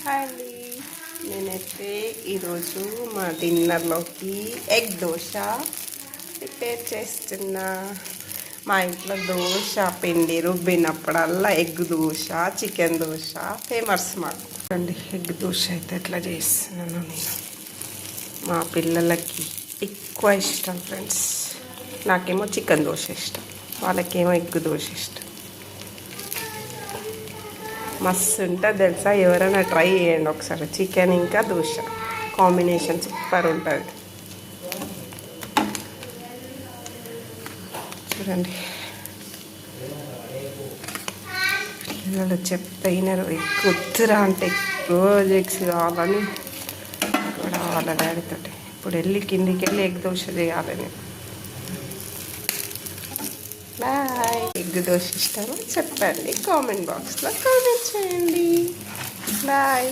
Hi అండి. నేనైతే ఈరోజు మా డిన్నర్లోకి ఎగ్ దోశ ప్రిపేర్ చేస్తున్నా. మా ఇంట్లో దోశ పిండి రుబ్బినప్పుడల్లా egg dosa, chicken dosa famous మాకు. అండి ఎగ్ దోశ అయితే ఎట్లా చేస్తున్నాను నేను. మా పిల్లలకి ఎక్కువ ఇష్టం ఫ్రెండ్స్. నాకేమో చికెన్ దోశ ఇష్టం, వాళ్ళకేమో ఎగ్ దోశ ఇష్టం. మస్తు ఉంటుంది తెలుసా, ఎవరైనా ట్రై చేయండి ఒకసారి. చికెన్ ఇంకా దోశ కాంబినేషన్ సూపర్ ఉంటుంది. చూడండి, పిల్లలు చెప్తాయినారు ఎక్కుతురా అంటే రోజు ఎగ్స్ కావాలని కూడా వాళ్ళ డాడీతో ఇప్పుడు కిందికి వెళ్ళి ఎగ్ దోశ చేయాలని. బాయ్. ఎగ్ దోశ ఇష్టమో చెప్పండి, కామెంట్ బాక్స్లో కామెంట్ చేయండి. బాయ్.